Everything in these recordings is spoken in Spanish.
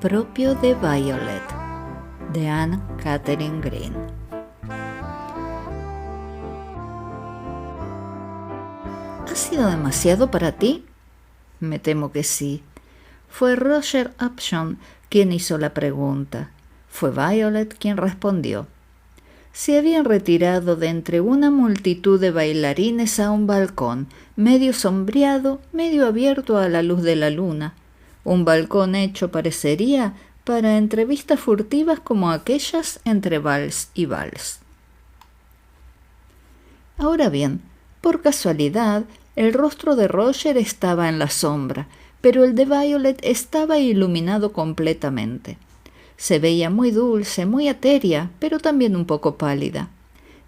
propio de Violet, de Anne Catherine Green. ¿Ha sido demasiado para ti? Me temo que sí. Fue Roger Upjohn quien hizo la pregunta. Fue Violet quien respondió. Se habían retirado de entre una multitud de bailarines a un balcón, medio sombreado, medio abierto a la luz de la luna. Un balcón hecho, parecería, para entrevistas furtivas como aquellas entre vals y vals. Ahora bien, por casualidad, el rostro de Roger estaba en la sombra, pero el de Violet estaba iluminado completamente. Se veía muy dulce, muy etérea, pero también un poco pálida.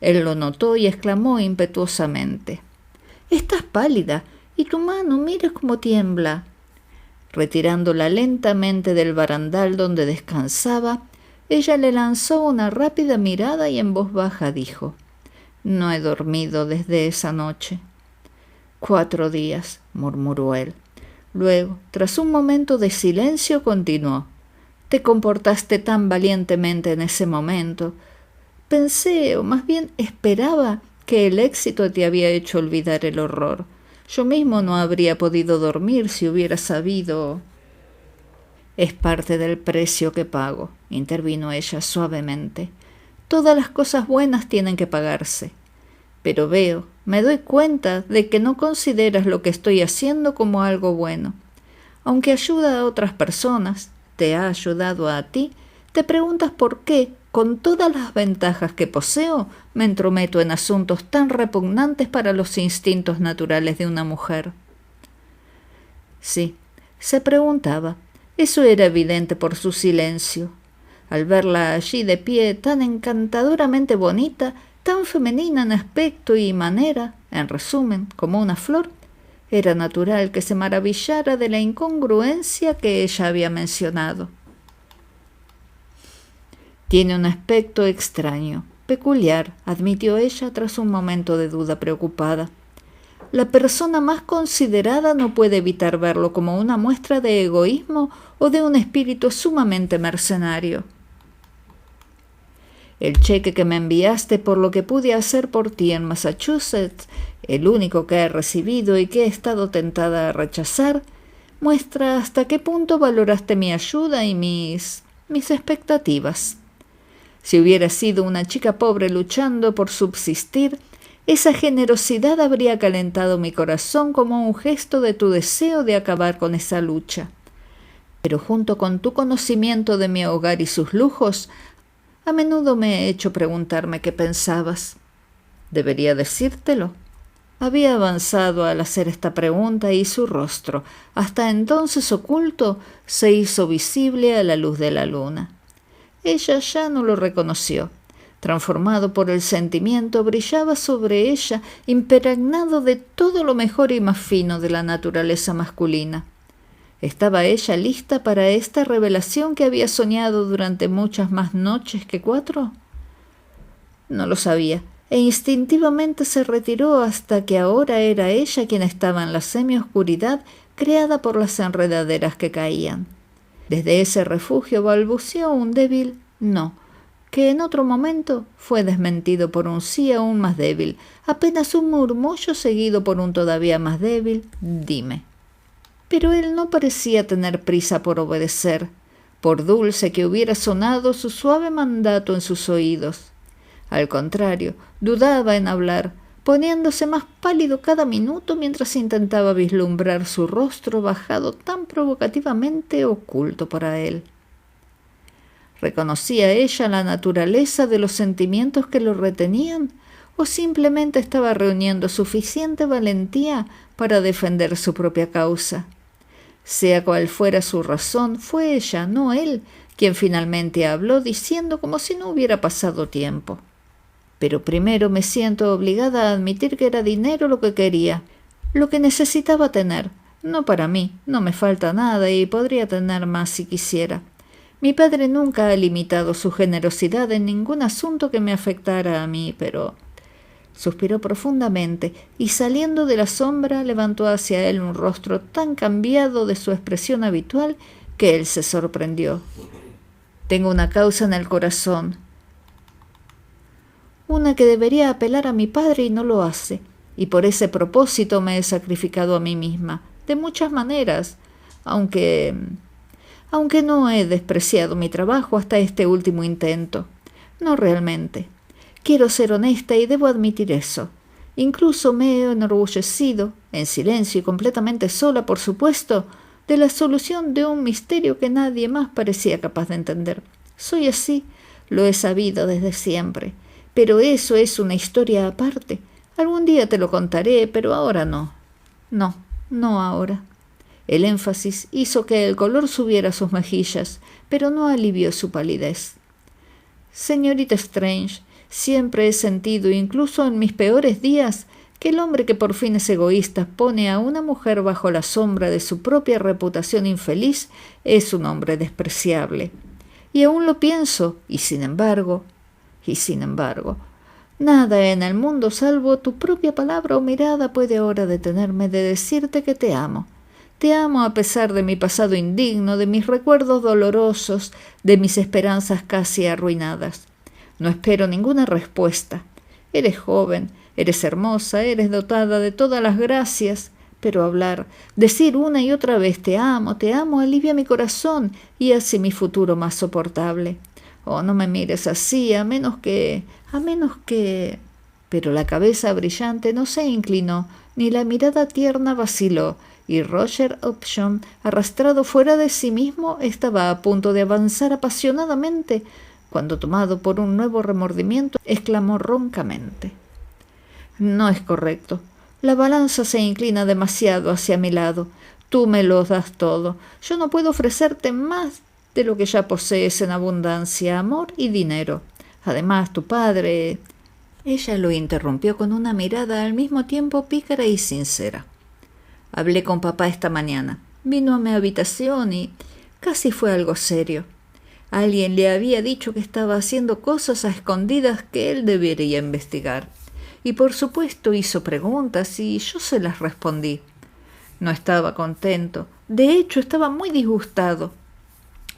Él lo notó y exclamó impetuosamente: «Estás pálida, y tu mano, mira cómo tiembla». Retirándola lentamente del barandal donde descansaba, ella le lanzó una rápida mirada y en voz baja dijo: «No he dormido desde esa noche». «4 días», murmuró él. Luego, tras un momento de silencio, continuó: «Te comportaste tan valientemente en ese momento. Pensé, o más bien esperaba, que el éxito te había hecho olvidar el horror. Yo mismo no habría podido dormir si hubiera sabido». «Es parte del precio que pago», intervino ella suavemente. «Todas las cosas buenas tienen que pagarse. Pero me doy cuenta de que no consideras lo que estoy haciendo como algo bueno. Aunque ayuda a otras personas, te ha ayudado a ti, te preguntas por qué, con todas las ventajas que poseo, me entrometo en asuntos tan repugnantes para los instintos naturales de una mujer». Sí, se preguntaba. Eso era evidente por su silencio. Al verla allí de pie, tan encantadoramente bonita, tan femenina en aspecto y manera, en resumen, como una flor, era natural que se maravillara de la incongruencia que ella había mencionado. «Tiene un aspecto extraño, peculiar», admitió ella tras un momento de duda preocupada. «La persona más considerada no puede evitar verlo como una muestra de egoísmo o de un espíritu sumamente mercenario». «El cheque que me enviaste por lo que pude hacer por ti en Massachusetts, el único que he recibido y que he estado tentada a rechazar, muestra hasta qué punto valoraste mi ayuda y mis expectativas. Si hubiera sido una chica pobre luchando por subsistir, esa generosidad habría calentado mi corazón como un gesto de tu deseo de acabar con esa lucha. Pero junto con tu conocimiento de mi hogar y sus lujos, a menudo me he hecho preguntarme qué pensabas. ¿Debería decírtelo?». Había avanzado al hacer esta pregunta y su rostro, hasta entonces oculto, se hizo visible a la luz de la luna. Ella ya no lo reconoció. Transformado por el sentimiento, brillaba sobre ella, impregnado de todo lo mejor y más fino de la naturaleza masculina. ¿Estaba ella lista para esta revelación que había soñado durante muchas más noches que 4? No lo sabía, e instintivamente se retiró hasta que ahora era ella quien estaba en la semioscuridad creada por las enredaderas que caían. Desde ese refugio balbuceó un débil «no», que en otro momento fue desmentido por un sí aún más débil, apenas un murmullo seguido por un todavía más débil «dime». Pero él no parecía tener prisa por obedecer, por dulce que hubiera sonado su suave mandato en sus oídos. Al contrario, dudaba en hablar, poniéndose más pálido cada minuto mientras intentaba vislumbrar su rostro bajado tan provocativamente oculto para él. ¿Reconocía ella la naturaleza de los sentimientos que lo retenían? ¿O simplemente estaba reuniendo suficiente valentía para defender su propia causa? Sea cual fuera su razón, fue ella, no él, quien finalmente habló diciendo como si no hubiera pasado tiempo: «Pero primero me siento obligada a admitir que era dinero lo que quería, lo que necesitaba tener. No para mí, no me falta nada y podría tener más si quisiera. Mi padre nunca ha limitado su generosidad en ningún asunto que me afectara a mí, pero...». Suspiró profundamente y, saliendo de la sombra, levantó hacia él un rostro tan cambiado de su expresión habitual que él se sorprendió. Tengo una causa en el corazón, una que debería apelar a mi padre y no lo hace, y por ese propósito me he sacrificado a mí misma, de muchas maneras, aunque no he despreciado mi trabajo hasta este último intento. No realmente. Quiero ser honesta y debo admitir eso. Incluso me he enorgullecido, en silencio y completamente sola, por supuesto, de la solución de un misterio que nadie más parecía capaz de entender. Soy así, lo he sabido desde siempre. Pero eso es una historia aparte. Algún día te lo contaré, pero ahora no. No ahora. El énfasis hizo que el color subiera a sus mejillas, pero no alivió su palidez. Señorita Strange, siempre he sentido, incluso en mis peores días, que el hombre que por fines egoístas pone a una mujer bajo la sombra de su propia reputación infeliz es un hombre despreciable. Y aún lo pienso, y sin embargo, nada en el mundo salvo tu propia palabra o mirada puede ahora detenerme de decirte que te amo. Te amo a pesar de mi pasado indigno, de mis recuerdos dolorosos, de mis esperanzas casi arruinadas. No espero ninguna respuesta. Eres joven, eres hermosa, eres dotada de todas las gracias, pero hablar, decir una y otra vez te amo, alivia mi corazón y hace mi futuro más soportable. Oh, no me mires así, a menos que... Pero la cabeza brillante no se inclinó, ni la mirada tierna vaciló, y Roger Upjohn, arrastrado fuera de sí mismo, estaba a punto de avanzar apasionadamente, cuando, tomado por un nuevo remordimiento, exclamó roncamente: «No es correcto. La balanza se inclina demasiado hacia mi lado. Tú me lo das todo. Yo no puedo ofrecerte más de lo que ya posees en abundancia, amor y dinero. Además, tu padre...» Ella lo interrumpió con una mirada al mismo tiempo pícara y sincera. «Hablé con papá esta mañana. Vino a mi habitación y casi fue algo serio. Alguien le había dicho que estaba haciendo cosas a escondidas que él debería investigar. Y por supuesto hizo preguntas y yo se las respondí. No estaba contento. De hecho, estaba muy disgustado.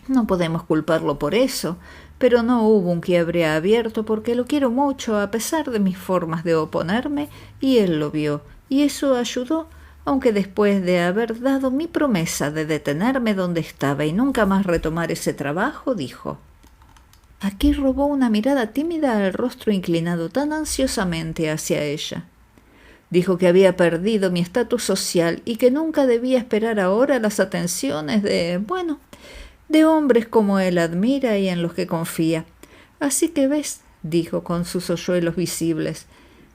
No podemos culparlo por eso, pero no hubo un quiebre abierto porque lo quiero mucho a pesar de mis formas de oponerme y él lo vio, y eso ayudó, aunque después de haber dado mi promesa de detenerme donde estaba y nunca más retomar ese trabajo, dijo». Aquí robó una mirada tímida al rostro inclinado tan ansiosamente hacia ella. Dijo que había perdido mi estatus social y que nunca debía esperar ahora las atenciones de hombres como él admira y en los que confía. Así que ves, dijo con sus hoyuelos visibles,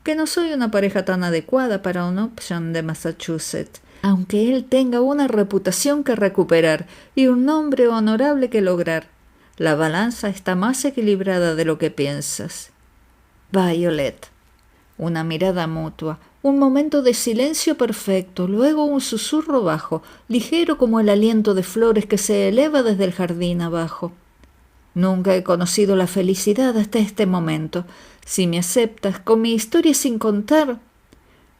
que no soy una pareja tan adecuada para un Upjohn de Massachusetts, aunque él tenga una reputación que recuperar y un nombre honorable que lograr. La balanza está más equilibrada de lo que piensas. Violet. Una mirada mutua, un momento de silencio perfecto, luego un susurro bajo, ligero como el aliento de flores que se eleva desde el jardín abajo. Nunca he conocido la felicidad hasta este momento. Si me aceptas, con mi historia sin contar...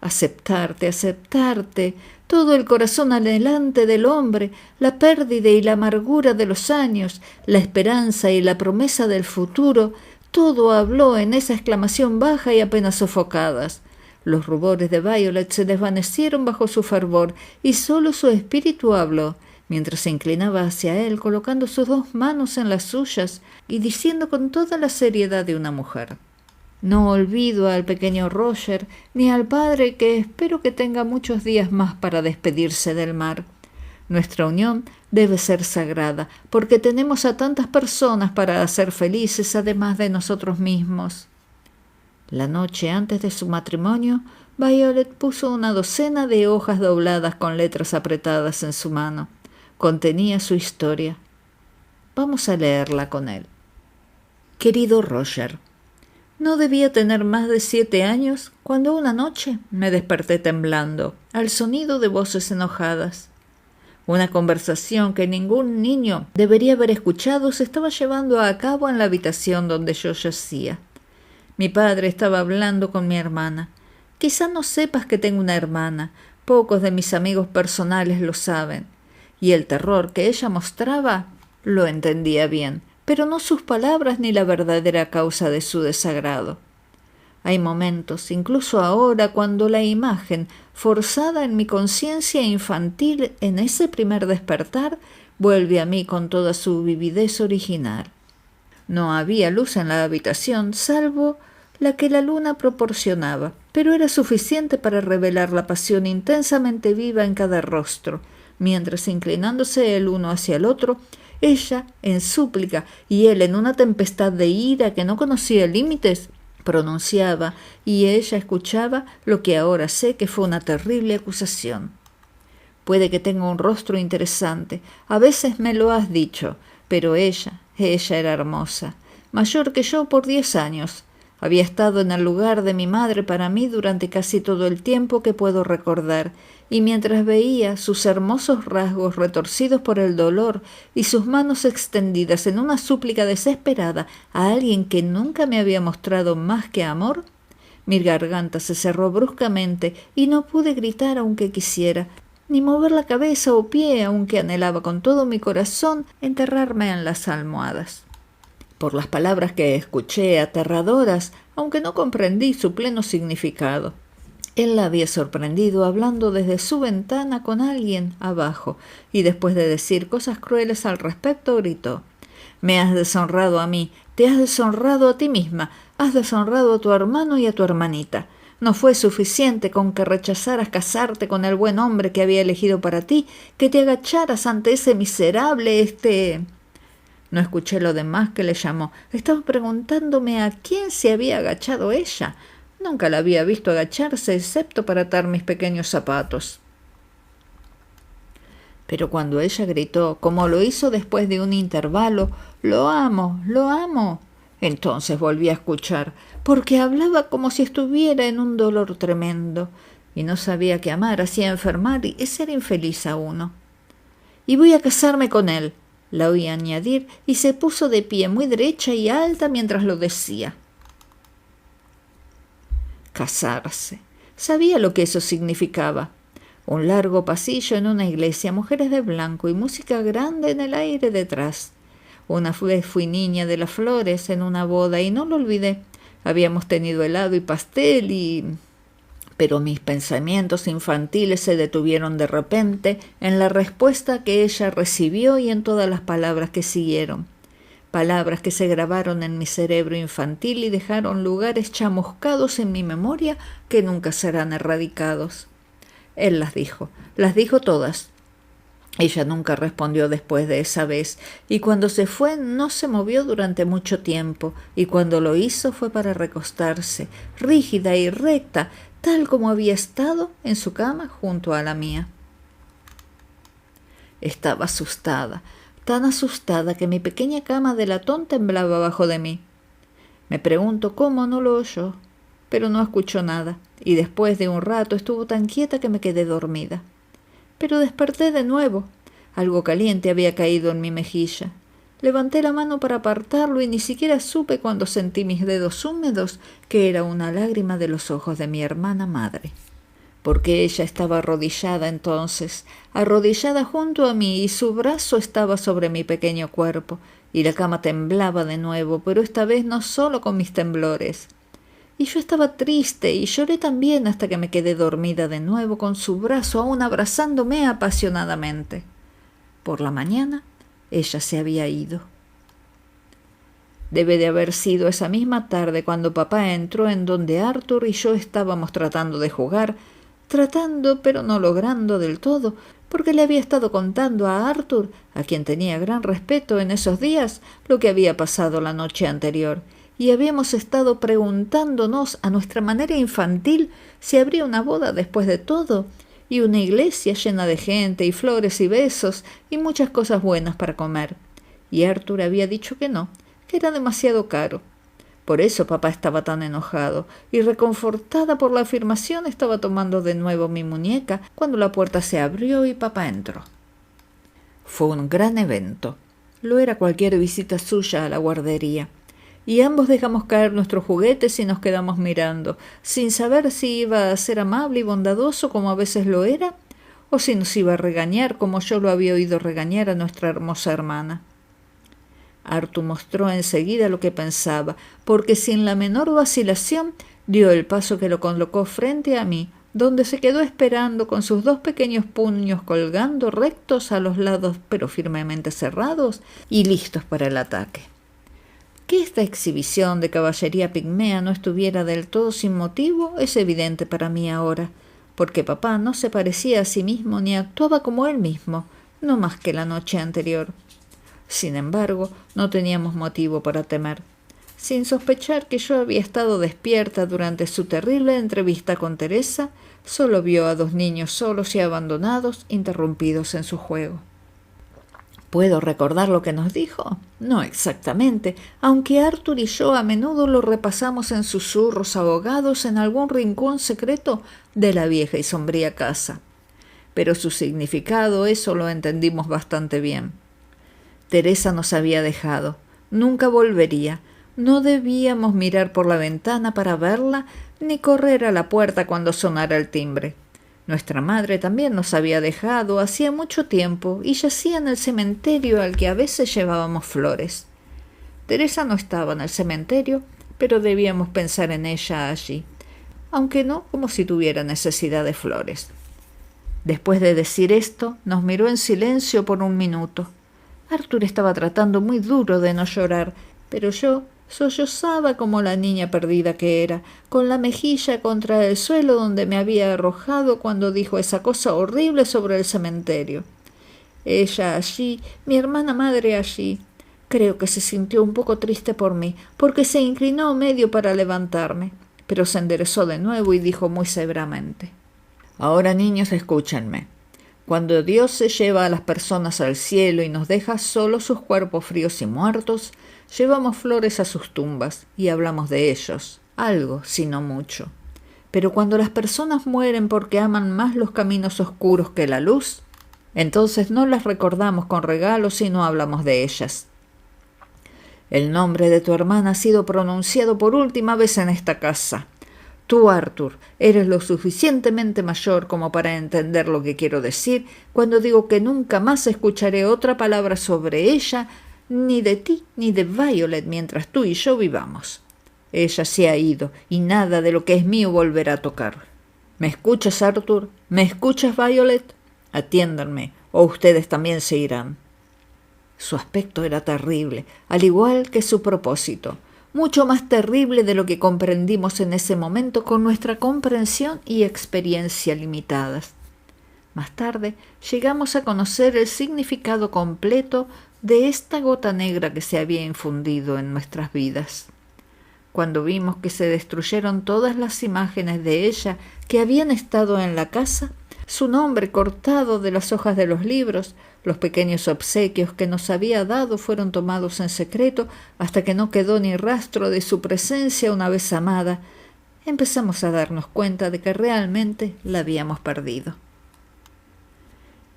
Aceptarte, todo el corazón anhelante del hombre, la pérdida y la amargura de los años, la esperanza y la promesa del futuro, todo habló en esa exclamación baja y apenas sofocadas. Los rubores de Violet se desvanecieron bajo su fervor y solo su espíritu habló, mientras se inclinaba hacia él, colocando sus dos manos en las suyas y diciendo con toda la seriedad de una mujer: «No olvido al pequeño Roger, ni al padre que espero que tenga muchos días más para despedirse del mar. Nuestra unión debe ser sagrada, porque tenemos a tantas personas para hacer felices además de nosotros mismos». La noche antes de su matrimonio, Violet puso una docena de hojas dobladas con letras apretadas en su mano. Contenía su historia. Vamos a leerla con él. Querido Roger, no debía tener más de 7 años cuando una noche me desperté temblando al sonido de voces enojadas. Una conversación que ningún niño debería haber escuchado se estaba llevando a cabo en la habitación donde yo yacía. Mi padre estaba hablando con mi hermana. Quizá no sepas que tengo una hermana, pocos de mis amigos personales lo saben. y el terror que ella mostraba lo entendía bien, pero no sus palabras ni la verdadera causa de su desagrado. Hay momentos, incluso ahora, cuando la imagen, forzada en mi conciencia infantil en ese primer despertar, vuelve a mí con toda su vividez original. No había luz en la habitación, salvo la que la luna proporcionaba, pero era suficiente para revelar la pasión intensamente viva en cada rostro, mientras inclinándose el uno hacia el otro, ella en súplica y él en una tempestad de ira que no conocía límites, pronunciaba y ella escuchaba lo que ahora sé que fue una terrible acusación. Puede que tenga un rostro interesante, a veces me lo has dicho, pero ella era hermosa, mayor que yo por 10 años. Había estado en el lugar de mi madre para mí durante casi todo el tiempo que puedo recordar, y mientras veía sus hermosos rasgos retorcidos por el dolor y sus manos extendidas en una súplica desesperada a alguien que nunca me había mostrado más que amor, mi garganta se cerró bruscamente y no pude gritar aunque quisiera, ni mover la cabeza o pie aunque anhelaba con todo mi corazón enterrarme en las almohadas. Por las palabras que escuché, aterradoras, aunque no comprendí su pleno significado. Él la había sorprendido hablando desde su ventana con alguien abajo, y después de decir cosas crueles al respecto, gritó: «Me has deshonrado a mí, te has deshonrado a ti misma, has deshonrado a tu hermano y a tu hermanita. No fue suficiente con que rechazaras casarte con el buen hombre que había elegido para ti, que te agacharas ante ese miserable, No escuché lo demás que le llamó. Estaba preguntándome a quién se había agachado ella. Nunca la había visto agacharse excepto para atar mis pequeños zapatos. Pero cuando ella gritó, como lo hizo después de un intervalo, «¡Lo amo, lo amo!», entonces volví a escuchar, porque hablaba como si estuviera en un dolor tremendo, y no sabía que amar hacía enfermar y ser infeliz a uno. «Y voy a casarme con él», la oí añadir, y se puso de pie muy derecha y alta mientras lo decía. Casarse. Sabía lo que eso significaba. Un largo pasillo en una iglesia, mujeres de blanco y música grande en el aire detrás. Una vez fui niña de las flores en una boda y no lo olvidé. Habíamos tenido helado y pastel pero mis pensamientos infantiles se detuvieron de repente en la respuesta que ella recibió y en todas las palabras que siguieron. Palabras que se grabaron en mi cerebro infantil y dejaron lugares chamuscados en mi memoria que nunca serán erradicados. Él las dijo todas. Ella nunca respondió después de esa vez, y cuando se fue no se movió durante mucho tiempo, y cuando lo hizo fue para recostarse, rígida y recta, tal como había estado en su cama junto a la mía. Estaba asustada, tan asustada que mi pequeña cama de latón temblaba bajo de mí. Me pregunto cómo no lo oyó, pero no escuchó nada, y después de un rato estuvo tan quieta que me quedé dormida. Pero desperté de nuevo. Algo caliente había caído en mi mejilla. Levanté la mano para apartarlo y ni siquiera supe cuando sentí mis dedos húmedos que era una lágrima de los ojos de mi hermana madre. Porque ella estaba arrodillada entonces, arrodillada junto a mí, y su brazo estaba sobre mi pequeño cuerpo, y la cama temblaba de nuevo, pero esta vez no solo con mis temblores. Y yo estaba triste y lloré también hasta que me quedé dormida de nuevo con su brazo aún abrazándome apasionadamente. Por la mañana ella se había ido. Debe de haber sido esa misma tarde cuando papá entró en donde Arthur y yo estábamos tratando de jugar, pero no logrando del todo, porque le había estado contando a Arthur, a quien tenía gran respeto en esos días, lo que había pasado la noche anterior, y habíamos estado preguntándonos a nuestra manera infantil si habría una boda después de todo, y una iglesia llena de gente y flores y besos y muchas cosas buenas para comer. Y Arthur había dicho que no, que era demasiado caro. Por eso papá estaba tan enojado, y reconfortada por la afirmación estaba tomando de nuevo mi muñeca cuando la puerta se abrió y papá entró. Fue un gran evento. Lo era cualquier visita suya a la guardería. Y ambos dejamos caer nuestros juguetes y nos quedamos mirando, sin saber si iba a ser amable y bondadoso como a veces lo era, o si nos iba a regañar como yo lo había oído regañar a nuestra hermosa hermana. Arthur mostró enseguida lo que pensaba, porque sin la menor vacilación dio el paso que lo colocó frente a mí, donde se quedó esperando con sus 2 pequeños puños colgando rectos a los lados pero firmemente cerrados y listos para el ataque. Que esta exhibición de caballería pigmea no estuviera del todo sin motivo es evidente para mí ahora, porque papá no se parecía a sí mismo ni actuaba como él mismo, no más que la noche anterior. Sin embargo, no teníamos motivo para temer. Sin sospechar que yo había estado despierta durante su terrible entrevista con Teresa, solo vio a 2 niños solos y abandonados, interrumpidos en su juego. ¿Puedo recordar lo que nos dijo? No exactamente, aunque Arthur y yo a menudo lo repasamos en susurros ahogados en algún rincón secreto de la vieja y sombría casa. Pero su significado, eso lo entendimos bastante bien. Teresa nos había dejado, nunca volvería, no debíamos mirar por la ventana para verla ni correr a la puerta cuando sonara el timbre. Nuestra madre también nos había dejado hacía mucho tiempo y yacía en el cementerio al que a veces llevábamos flores. Teresa no estaba en el cementerio, pero debíamos pensar en ella allí, aunque no como si tuviera necesidad de flores. Después de decir esto, nos miró en silencio por un minuto. Arthur estaba tratando muy duro de no llorar, pero yo sollozaba como la niña perdida que era, con la mejilla contra el suelo donde me había arrojado cuando dijo esa cosa horrible sobre el cementerio. Ella allí, mi hermana madre allí. Creo que se sintió un poco triste por mí, porque se inclinó medio para levantarme, pero se enderezó de nuevo y dijo muy severamente: «Ahora, niños, escúchenme. Cuando Dios se lleva a las personas al cielo y nos deja solo sus cuerpos fríos y muertos, llevamos flores a sus tumbas y hablamos de ellos, algo, si no mucho. Pero cuando las personas mueren porque aman más los caminos oscuros que la luz, entonces no las recordamos con regalos y no hablamos de ellas. El nombre de tu hermana ha sido pronunciado por última vez en esta casa. Tú, Arthur, eres lo suficientemente mayor como para entender lo que quiero decir cuando digo que nunca más escucharé otra palabra sobre ella, ni de ti ni de Violet mientras tú y yo vivamos. Ella se ha ido y nada de lo que es mío volverá a tocar. ¿Me escuchas, Arthur? ¿Me escuchas, Violet? Atiéndanme, o ustedes también se irán». Su aspecto era terrible, al igual que su propósito, mucho más terrible de lo que comprendimos en ese momento con nuestra comprensión y experiencia limitadas. Más tarde llegamos a conocer el significado completo de esta gota negra que se había infundido en nuestras vidas. Cuando vimos que se destruyeron todas las imágenes de ella que habían estado en la casa, su nombre cortado de las hojas de los libros, los pequeños obsequios que nos había dado fueron tomados en secreto hasta que no quedó ni rastro de su presencia una vez amada, empezamos a darnos cuenta de que realmente la habíamos perdido.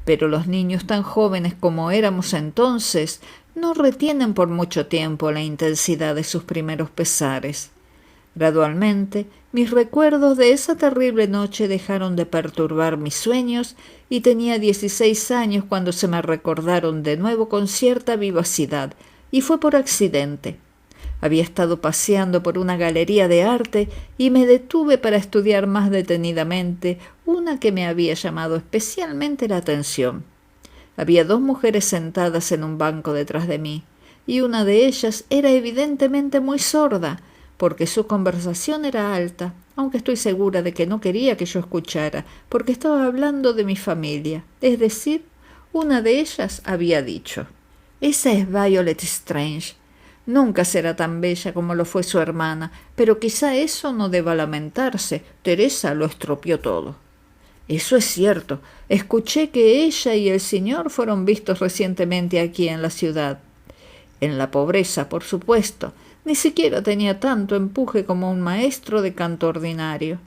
Pero los niños tan jóvenes como éramos entonces no retienen por mucho tiempo la intensidad de sus primeros pesares. Gradualmente, mis recuerdos de esa terrible noche dejaron de perturbar mis sueños y tenía 16 años cuando se me recordaron de nuevo con cierta vivacidad, y fue por accidente. Había estado paseando por una galería de arte y me detuve para estudiar más detenidamente una que me había llamado especialmente la atención. Había 2 mujeres sentadas en un banco detrás de mí, y una de ellas era evidentemente muy sorda, porque su conversación era alta, aunque estoy segura de que no quería que yo escuchara, porque estaba hablando de mi familia. Es decir, una de ellas había dicho: «Esa es Violet Strange. Nunca será tan bella como lo fue su hermana, pero quizá eso no deba lamentarse. Teresa lo estropeó todo». Eso es cierto. Escuché que ella y el señor fueron vistos recientemente aquí en la ciudad. En la pobreza, por supuesto. Ni siquiera tenía tanto empuje como un maestro de canto ordinario.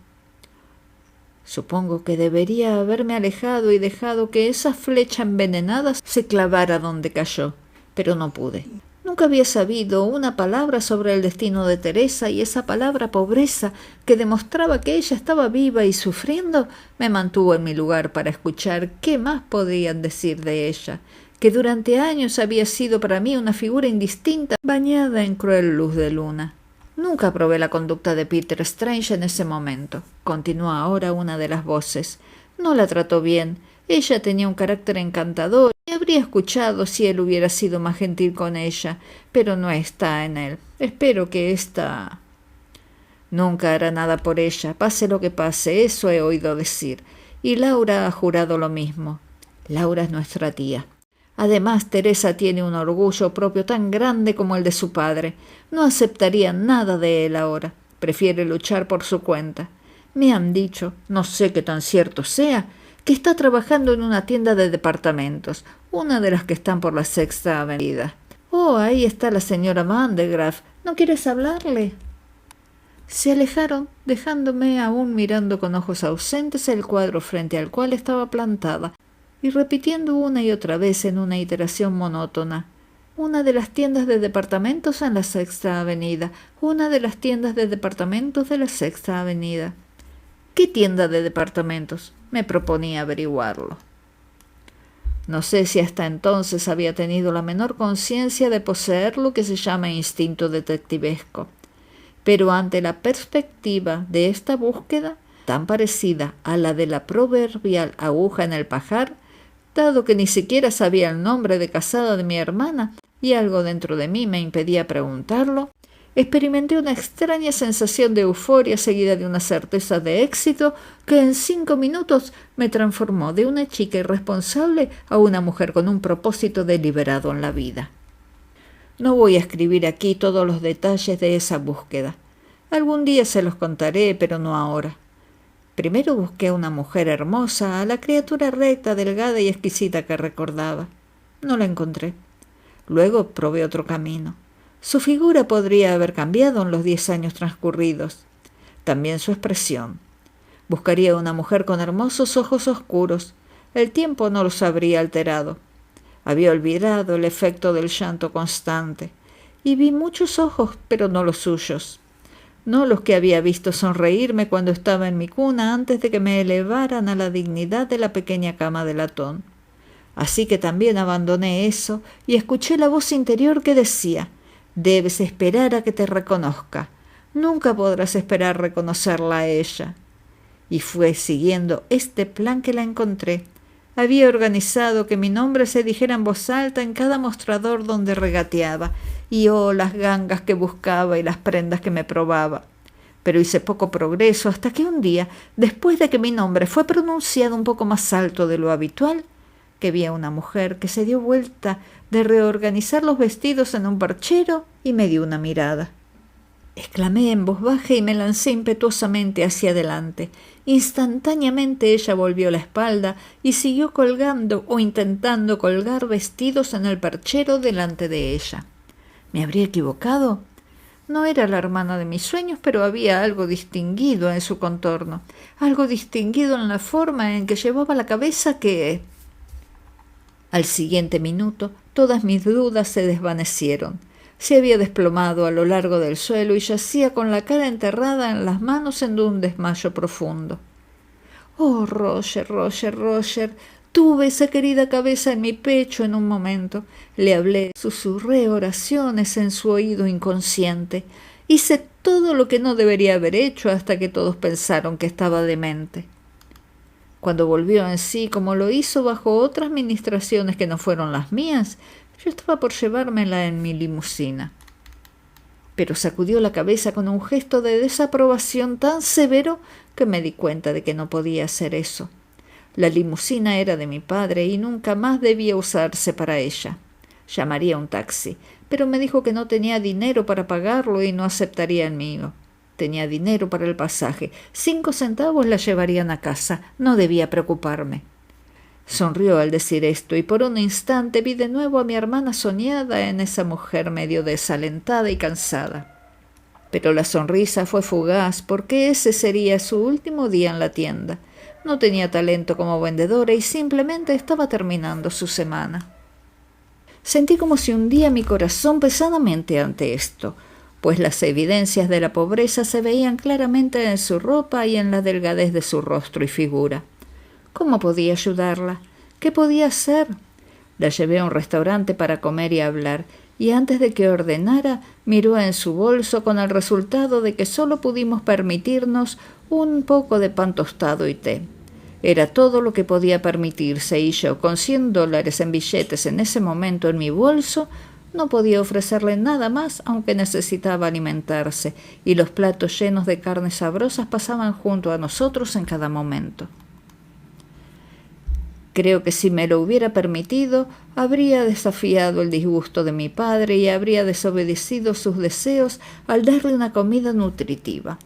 Supongo que debería haberme alejado y dejado que esa flecha envenenada se clavara donde cayó, pero no pude. Nunca había sabido una palabra sobre el destino de Teresa, y esa palabra pobreza, que demostraba que ella estaba viva y sufriendo, me mantuvo en mi lugar para escuchar qué más podían decir de ella, que durante años había sido para mí una figura indistinta, bañada en cruel luz de luna. Nunca aprobé la conducta de Peter Strange en ese momento, continuó ahora una de las voces. No la trató bien. Ella tenía un carácter encantador y habría escuchado si él hubiera sido más gentil con ella, pero no está en él. Espero que ésta nunca hará nada por ella, pase lo que pase, eso he oído decir. Y Laura ha jurado lo mismo. Laura es nuestra tía. Además, Teresa tiene un orgullo propio tan grande como el de su padre. No aceptaría nada de él ahora. Prefiere luchar por su cuenta. Me han dicho, no sé qué tan cierto sea, que está trabajando en una tienda de departamentos, una de las que están por la Sexta Avenida. Oh, ahí está la señora Van de Graaff. ¿No quieres hablarle? Se alejaron, dejándome aún mirando con ojos ausentes el cuadro frente al cual estaba plantada, y repitiendo una y otra vez en una iteración monótona. Una de las tiendas de departamentos en la Sexta Avenida, una de las tiendas de departamentos de la Sexta Avenida. ¿Qué tienda de departamentos? Me proponía averiguarlo. No sé si hasta entonces había tenido la menor conciencia de poseer lo que se llama instinto detectivesco, pero ante la perspectiva de esta búsqueda, tan parecida a la de la proverbial aguja en el pajar, dado que ni siquiera sabía el nombre de casada de mi hermana y algo dentro de mí me impedía preguntarlo, experimenté una extraña sensación de euforia seguida de una certeza de éxito que en 5 minutos me transformó de una chica irresponsable a una mujer con un propósito deliberado en la vida. No voy a escribir aquí todos los detalles de esa búsqueda. Algún día se los contaré, pero no ahora. Primero busqué a una mujer hermosa, a la criatura recta, delgada y exquisita que recordaba. No la encontré. Luego probé otro camino. Su figura podría haber cambiado en los 10 años transcurridos. También su expresión. Buscaría una mujer con hermosos ojos oscuros. El tiempo no los habría alterado. Había olvidado el efecto del llanto constante. Y vi muchos ojos, pero no los suyos. No los que había visto sonreírme cuando estaba en mi cuna antes de que me elevaran a la dignidad de la pequeña cama de latón. Así que también abandoné eso y escuché la voz interior que decía: «Debes esperar a que te reconozca. Nunca podrás esperar reconocerla a ella». Y fue siguiendo este plan que la encontré. Había organizado que mi nombre se dijera en voz alta en cada mostrador donde regateaba, y las gangas que buscaba y las prendas que me probaba. Pero hice poco progreso hasta que un día, después de que mi nombre fue pronunciado un poco más alto de lo habitual, que vi a una mujer que se dio vuelta de reorganizar los vestidos en un perchero y me dio una mirada. Exclamé en voz baja y me lancé impetuosamente hacia adelante. Instantáneamente ella volvió la espalda y siguió colgando o intentando colgar vestidos en el perchero delante de ella. ¿Me habría equivocado? No era la hermana de mis sueños, pero había algo distinguido en su contorno, algo distinguido en la forma en que llevaba la cabeza que... Al siguiente minuto, todas mis dudas se desvanecieron. Se había desplomado a lo largo del suelo y yacía con la cara enterrada en las manos en un desmayo profundo. «Oh, Roger, Roger, Roger», tuve esa querida cabeza en mi pecho en un momento. Le hablé, susurré oraciones en su oído inconsciente. Hice todo lo que no debería haber hecho hasta que todos pensaron que estaba demente. Cuando volvió en sí, como lo hizo bajo otras ministraciones que no fueron las mías, yo estaba por llevármela en mi limusina. Pero sacudió la cabeza con un gesto de desaprobación tan severo que me di cuenta de que no podía hacer eso. La limusina era de mi padre y nunca más debía usarse para ella. Llamaría un taxi, pero me dijo que no tenía dinero para pagarlo y no aceptaría el mío. Tenía dinero para el pasaje. 5 centavos la llevarían a casa. No debía preocuparme. Sonrió al decir esto y por un instante vi de nuevo a mi hermana soñada en esa mujer medio desalentada y cansada. Pero la sonrisa fue fugaz porque ese sería su último día en la tienda. No tenía talento como vendedora y simplemente estaba terminando su semana. Sentí como si hundía mi corazón pesadamente ante esto, pues las evidencias de la pobreza se veían claramente en su ropa y en la delgadez de su rostro y figura. ¿Cómo podía ayudarla? ¿Qué podía hacer? La llevé a un restaurante para comer y hablar, y antes de que ordenara, miró en su bolso con el resultado de que solo pudimos permitirnos un poco de pan tostado y té. Era todo lo que podía permitirse, y yo, con $100 en billetes en ese momento en mi bolso, no podía ofrecerle nada más, aunque necesitaba alimentarse, y los platos llenos de carnes sabrosas pasaban junto a nosotros en cada momento. Creo que si me lo hubiera permitido, habría desafiado el disgusto de mi padre y habría desobedecido sus deseos al darle una comida nutritiva.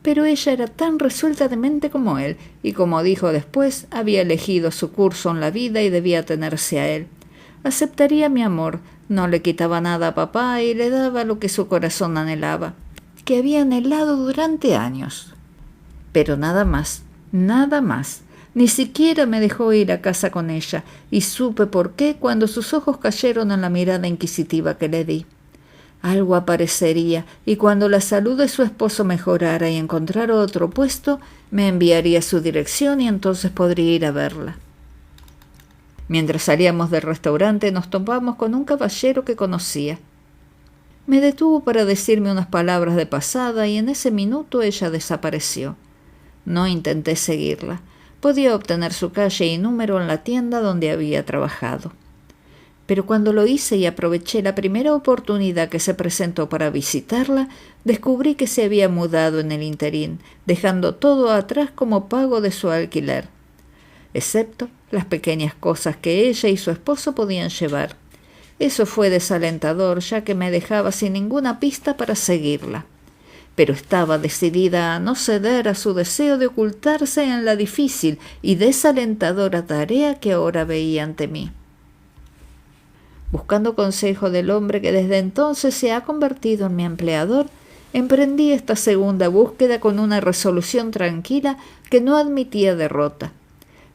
Pero ella era tan resuelta de mente como él, y como dijo después, había elegido su curso en la vida y debía atenerse a él. Aceptaría mi amor, no le quitaba nada a papá y le daba lo que su corazón anhelaba, que había anhelado durante años. Pero nada más, nada más. Ni siquiera me dejó ir a casa con ella, y supe por qué cuando sus ojos cayeron en la mirada inquisitiva que le di. Algo aparecería, y cuando la salud de su esposo mejorara y encontrara otro puesto, me enviaría a su dirección y entonces podría ir a verla. Mientras salíamos del restaurante nos topamos con un caballero que conocía. Me detuvo para decirme unas palabras de pasada y en ese minuto ella desapareció. No intenté seguirla. Podía obtener su calle y número en la tienda donde había trabajado. Pero cuando lo hice y aproveché la primera oportunidad que se presentó para visitarla, descubrí que se había mudado en el interín, dejando todo atrás como pago de su alquiler, excepto las pequeñas cosas que ella y su esposo podían llevar. Eso fue desalentador, ya que me dejaba sin ninguna pista para seguirla. Pero estaba decidida a no ceder a su deseo de ocultarse en la difícil y desalentadora tarea que ahora veía ante mí. Buscando consejo del hombre que desde entonces se ha convertido en mi empleador, emprendí esta segunda búsqueda con una resolución tranquila que no admitía derrota.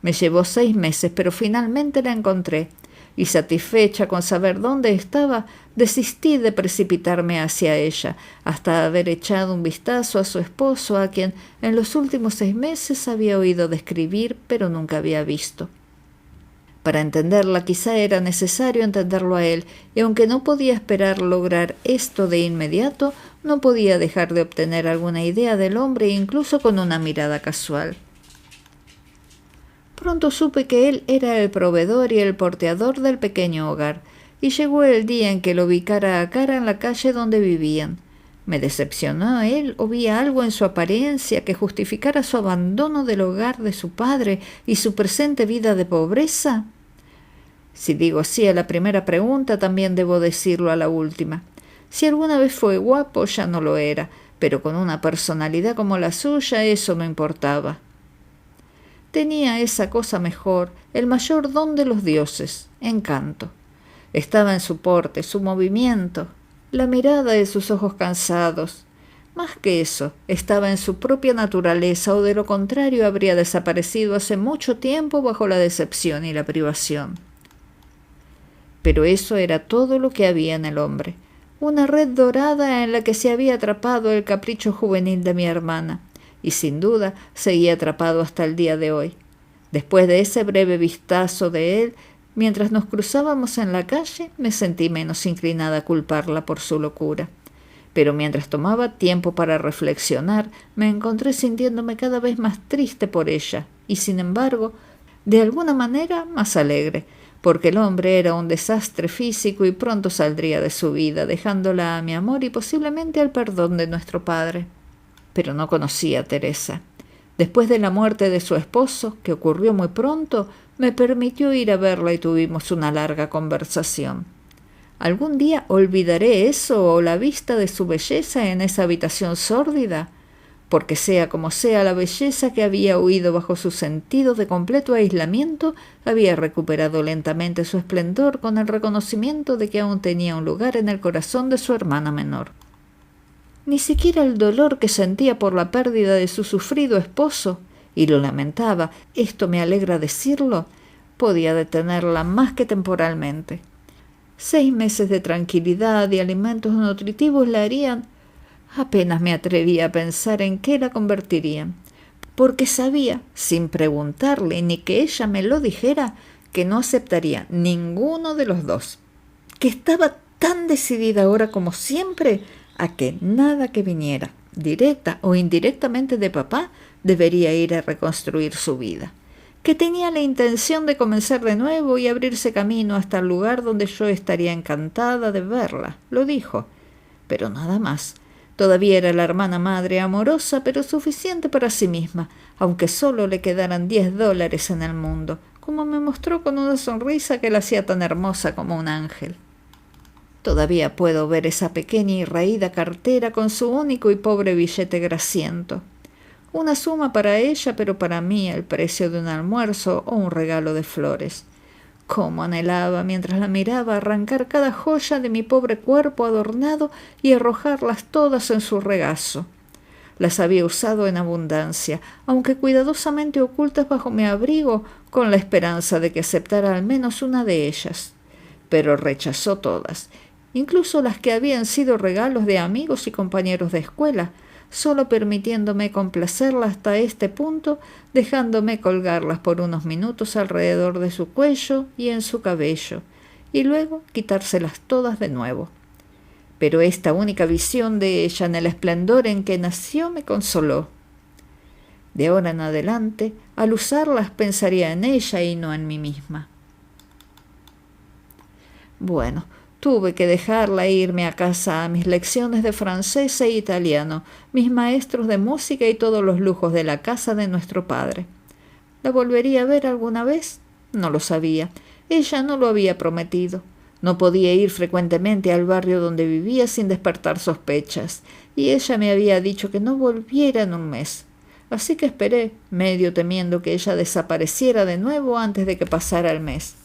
Me llevó 6 meses, pero finalmente la encontré, y satisfecha con saber dónde estaba, desistí de precipitarme hacia ella, hasta haber echado un vistazo a su esposo, a quien en los últimos 6 meses había oído describir, pero nunca había visto. Para entenderla quizá era necesario entenderlo a él, y aunque no podía esperar lograr esto de inmediato, no podía dejar de obtener alguna idea del hombre, incluso con una mirada casual. Pronto supe que él era el proveedor y el porteador del pequeño hogar, y llegó el día en que lo vi cara a cara en la calle donde vivían. ¿Me decepcionó él o vi algo en su apariencia que justificara su abandono del hogar de su padre y su presente vida de pobreza? Si digo sí a la primera pregunta, también debo decirlo a la última. Si alguna vez fue guapo, ya no lo era, pero con una personalidad como la suya, eso no importaba. Tenía esa cosa mejor, el mayor don de los dioses, encanto. Estaba en su porte, su movimiento, la mirada de sus ojos cansados. Más que eso, estaba en su propia naturaleza, o de lo contrario habría desaparecido hace mucho tiempo bajo la decepción y la privación. Pero eso era todo lo que había en el hombre, una red dorada en la que se había atrapado el capricho juvenil de mi hermana, y sin duda seguía atrapado hasta el día de hoy. Después de ese breve vistazo de él, mientras nos cruzábamos en la calle, me sentí menos inclinada a culparla por su locura. Pero mientras tomaba tiempo para reflexionar, me encontré sintiéndome cada vez más triste por ella, y sin embargo, de alguna manera más alegre, porque el hombre era un desastre físico y pronto saldría de su vida, dejándola a mi amor y posiblemente al perdón de nuestro padre. Pero no conocía a Teresa. Después de la muerte de su esposo, que ocurrió muy pronto, me permitió ir a verla y tuvimos una larga conversación. ¿Algún día olvidaré eso o la vista de su belleza en esa habitación sórdida? Porque sea como sea, la belleza que había huido bajo su sentido de completo aislamiento había recuperado lentamente su esplendor con el reconocimiento de que aún tenía un lugar en el corazón de su hermana menor. Ni siquiera el dolor que sentía por la pérdida de su sufrido esposo, y lo lamentaba, esto me alegra decirlo, podía detenerla más que temporalmente. 6 meses de tranquilidad y alimentos nutritivos la harían. Apenas me atrevía a pensar en qué la convertirían, porque sabía, sin preguntarle ni que ella me lo dijera, que no aceptaría ninguno de los dos, que estaba tan decidida ahora como siempre a que nada que viniera, directa o indirectamente de papá, debería ir a reconstruir su vida, que tenía la intención de comenzar de nuevo y abrirse camino hasta el lugar donde yo estaría encantada de verla, lo dijo, pero nada más. Todavía era la hermana madre amorosa, pero suficiente para sí misma, aunque solo le quedaran $10 en el mundo, como me mostró con una sonrisa que la hacía tan hermosa como un ángel. Todavía puedo ver esa pequeña y raída cartera con su único y pobre billete grasiento. Una suma para ella, pero para mí el precio de un almuerzo o un regalo de flores. Cómo anhelaba, mientras la miraba, arrancar cada joya de mi pobre cuerpo adornado y arrojarlas todas en su regazo. Las había usado en abundancia, aunque cuidadosamente ocultas bajo mi abrigo, con la esperanza de que aceptara al menos una de ellas. Pero rechazó todas, incluso las que habían sido regalos de amigos y compañeros de escuela, solo permitiéndome complacerla hasta este punto, dejándome colgarlas por unos minutos alrededor de su cuello y en su cabello, y luego quitárselas todas de nuevo. Pero esta única visión de ella en el esplendor en que nació me consoló. De ahora en adelante, al usarlas pensaría en ella y no en mí misma. Bueno, tuve que dejarla e irme a casa a mis lecciones de francés e italiano, mis maestros de música y todos los lujos de la casa de nuestro padre. ¿La volvería a ver alguna vez? No lo sabía. Ella no lo había prometido. No podía ir frecuentemente al barrio donde vivía sin despertar sospechas, y ella me había dicho que no volviera en un mes. Así que esperé, medio temiendo que ella desapareciera de nuevo antes de que pasara el mes.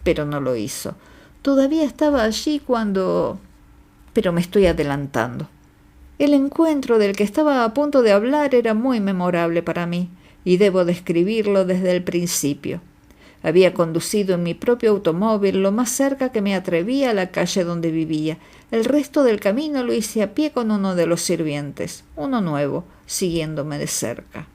Pero no lo hizo. Todavía estaba allí cuando... Pero me estoy adelantando. El encuentro del que estaba a punto de hablar era muy memorable para mí, y debo describirlo desde el principio. Había conducido en mi propio automóvil lo más cerca que me atrevía a la calle donde vivía. El resto del camino lo hice a pie con uno de los sirvientes, uno nuevo, siguiéndome de cerca.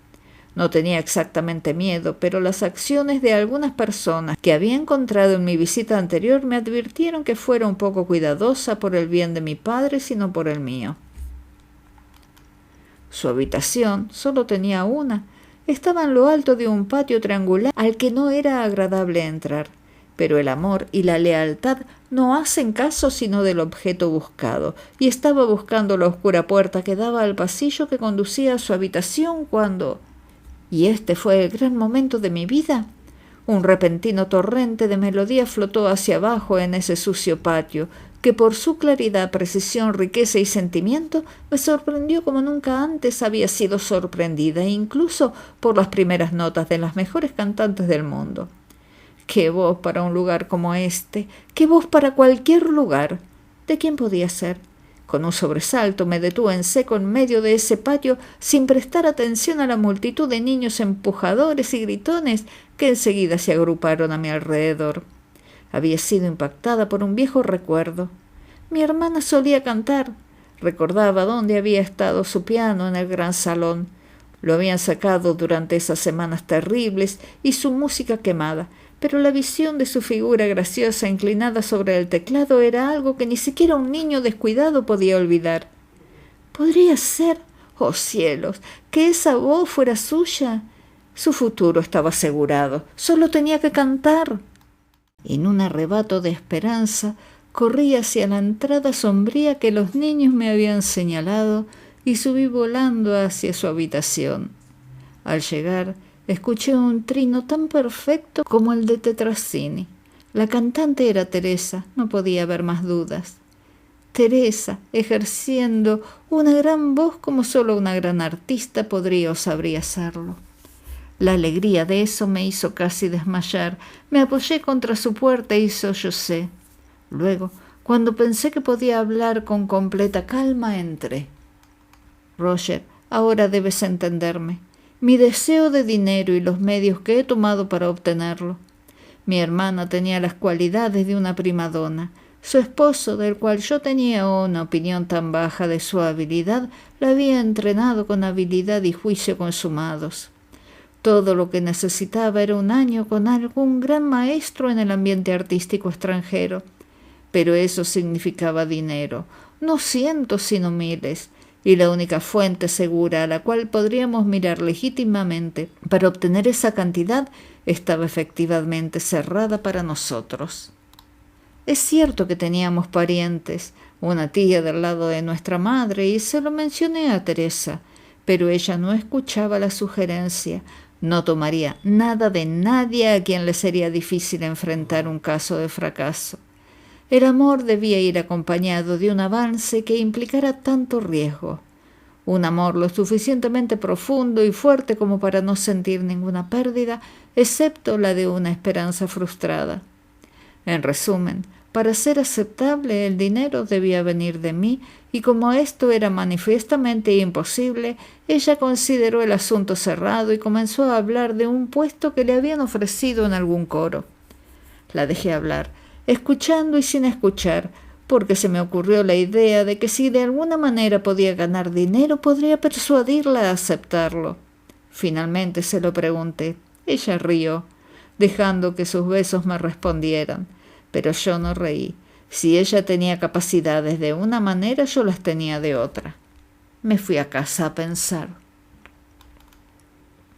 No tenía exactamente miedo, pero las acciones de algunas personas que había encontrado en mi visita anterior me advirtieron que fuera un poco cuidadosa por el bien de mi padre, sino por el mío. Su habitación solo tenía una. Estaba en lo alto de un patio triangular al que no era agradable entrar, pero el amor y la lealtad no hacen caso sino del objeto buscado, y estaba buscando la oscura puerta que daba al pasillo que conducía a su habitación cuando... Y este fue el gran momento de mi vida. Un repentino torrente de melodía flotó hacia abajo en ese sucio patio, que por su claridad, precisión, riqueza y sentimiento me sorprendió como nunca antes había sido sorprendida, incluso por las primeras notas de las mejores cantantes del mundo. ¡Qué voz para un lugar como este! ¡Qué voz para cualquier lugar! ¿De quién podía ser? Con un sobresalto me detuve en seco en medio de ese patio sin prestar atención a la multitud de niños empujadores y gritones que enseguida se agruparon a mi alrededor. Había sido impactada por un viejo recuerdo. Mi hermana solía cantar. Recordaba dónde había estado su piano en el gran salón. Lo habían sacado durante esas semanas terribles y su música quemada, pero la visión de su figura graciosa inclinada sobre el teclado era algo que ni siquiera un niño descuidado podía olvidar. ¿Podría ser, oh cielos, que esa voz fuera suya? Su futuro estaba asegurado, solo tenía que cantar. En un arrebato de esperanza, corrí hacia la entrada sombría que los niños me habían señalado y subí volando hacia su habitación. Al llegar, escuché un trino tan perfecto como el de Tetrazzini. La cantante era Teresa, no podía haber más dudas. Teresa, ejerciendo una gran voz como solo una gran artista podría o sabría hacerlo. La alegría de eso me hizo casi desmayar. Me apoyé contra su puerta y sollocé. Luego, cuando pensé que podía hablar con completa calma, entré. Roger, ahora debes entenderme. Mi deseo de dinero y los medios que he tomado para obtenerlo. Mi hermana tenía las cualidades de una primadona. Su esposo, del cual yo tenía una opinión tan baja de su habilidad, la había entrenado con habilidad y juicio consumados. Todo lo que necesitaba era un año con algún gran maestro en el ambiente artístico extranjero. Pero eso significaba dinero, no cientos sino miles, y la única fuente segura a la cual podríamos mirar legítimamente para obtener esa cantidad estaba efectivamente cerrada para nosotros. Es cierto que teníamos parientes, una tía del lado de nuestra madre, y se lo mencioné a Teresa, pero ella no escuchaba la sugerencia, no tomaría nada de nadie a quien le sería difícil enfrentar un caso de fracaso. El amor debía ir acompañado de un avance que implicara tanto riesgo. Un amor lo suficientemente profundo y fuerte como para no sentir ninguna pérdida, excepto la de una esperanza frustrada. En resumen, para ser aceptable el dinero debía venir de mí, y como esto era manifiestamente imposible, ella consideró el asunto cerrado y comenzó a hablar de un puesto que le habían ofrecido en algún coro. La dejé hablar, escuchando y sin escuchar, porque se me ocurrió la idea de que si de alguna manera podía ganar dinero, podría persuadirla a aceptarlo. Finalmente se lo pregunté. Ella rió, dejando que sus besos me respondieran, pero yo no reí. Si ella tenía capacidades de una manera, yo las tenía de otra. Me fui a casa a pensar.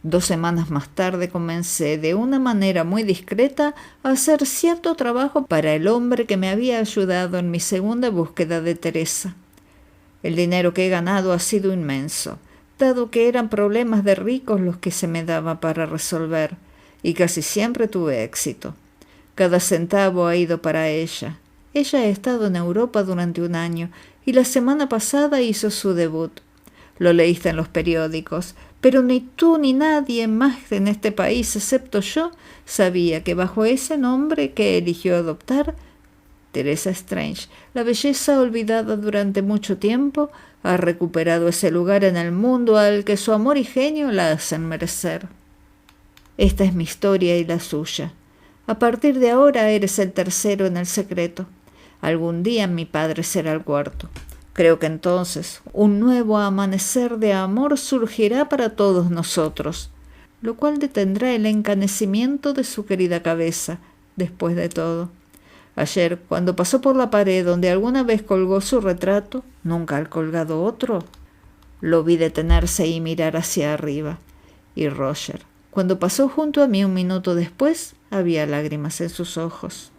2 semanas más tarde comencé de una manera muy discreta a hacer cierto trabajo para el hombre que me había ayudado en mi segunda búsqueda de Teresa. El dinero que he ganado ha sido inmenso, dado que eran problemas de ricos los que se me daba para resolver, y casi siempre tuve éxito. Cada centavo ha ido para ella. Ella ha estado en Europa durante 1 año y la semana pasada hizo su debut. Lo leíste en los periódicos, pero ni tú ni nadie más en este país, excepto yo, sabía que bajo ese nombre que eligió adoptar, Teresa Strange, la belleza olvidada durante mucho tiempo, ha recuperado ese lugar en el mundo al que su amor y genio la hacen merecer. Esta es mi historia y la suya. A partir de ahora eres el tercero en el secreto. Algún día mi padre será el cuarto. Creo que entonces un nuevo amanecer de amor surgirá para todos nosotros, lo cual detendrá el encanecimiento de su querida cabeza, después de todo. Ayer, cuando pasó por la pared donde alguna vez colgó su retrato, nunca ha colgado otro, lo vi detenerse y mirar hacia arriba. Y Roger, cuando pasó junto a mí 1 minuto después, había lágrimas en sus ojos.